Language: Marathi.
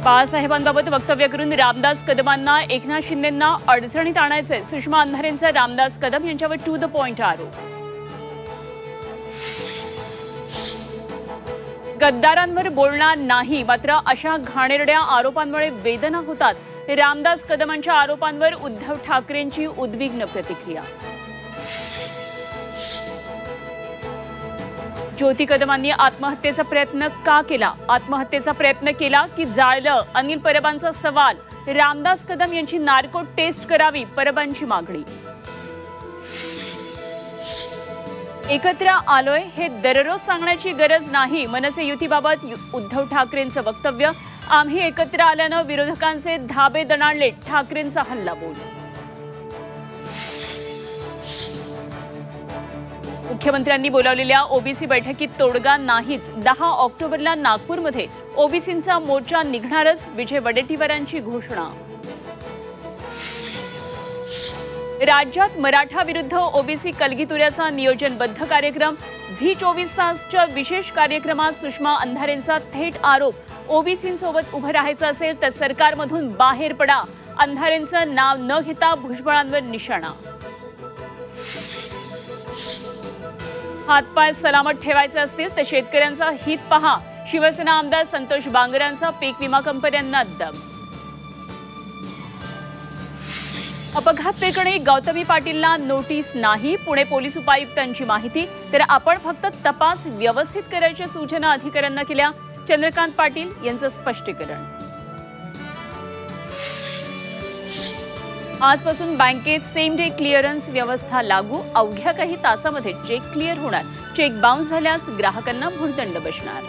पवारसाहेबांबाबत वक्तव्य करून रामदास कदमांना एकनाथ शिंदेंना अडचणीत आणायचे सुषमा अंधारेंचा रामदास कदम यांच्यावर टू द पॉइंट आरोप। गद्दारांवर बोलणार नाही, मात्र अशा घाणेरड्या आरोपांमुळे वेदना होतात। रामदास कदमांच्या आरोपांवर उद्धव ठाकरेंची उद्विग्न प्रतिक्रिया। ज्योती कदमांनी आत्महत्येचा प्रयत्न का केला? आत्महत्येचा प्रयत्न केला की जाळलं? अनिल परबांचा सवाल। रामदास कदम यांची नार्को टेस्ट करावी, परबांची मागणी। एकत्र आलोय हे दररोज सांगण्याची गरज नाही, मनसे युतीबाबत उद्धव ठाकरेंचं वक्तव्य। आम्ही एकत्र आल्यानं विरोधकांचे धाबे दणाणले, ठाकरेंचा हल्लाबोल। मुख्यमंत्र्यांनी बोलावलेल्या ओबीसी बैठकीत तोडगा नाहीच। 10 ऑक्टोबरला नागपूरमध्ये ओबीसींचा मोर्चा निघणारच, विजय वडेट्टीवारांची घोषणा। राज्यात मराठा विरुद्ध ओबीसी कलगीतुऱ्याचा नियोजनबद्ध कार्यक्रम। झी 24 तासच्या विशेष कार्यक्रमात सुषमा अंधारेंचा थेट आरोप, ओबीसींसोबत उभं राहायचं असेल तर सरकारमधून बाहेर पडा। अंधारेंचं नाव न घेता भुजबळांवर निशाणा। हातपाय सलामत ठेवायचे असतील तर शेतकऱ्यांचा हित पहा, शिवसेना आमदार संतोष बांगरांचा पीक विमा कंपन्यांना दम। अपघात प्रकरणी गौतमी पाटीलला नोटीस नाही, पुणे पोलीस उपायुक्तांची माहिती। तर आपण फक्त तपास व्यवस्थित करायच्या सूचना अधिकाऱ्यांना केल्या, चंद्रकांत पाटील यांचं स्पष्टीकरण। आजपासून बँकेत सेम डे क्लिअरन्स व्यवस्था लागू, अवघ्या काही तासामध्ये चेक क्लिअर होणार। चेक बाउन्स झाल्यास ग्राहकांना भुर्दंड बसणार।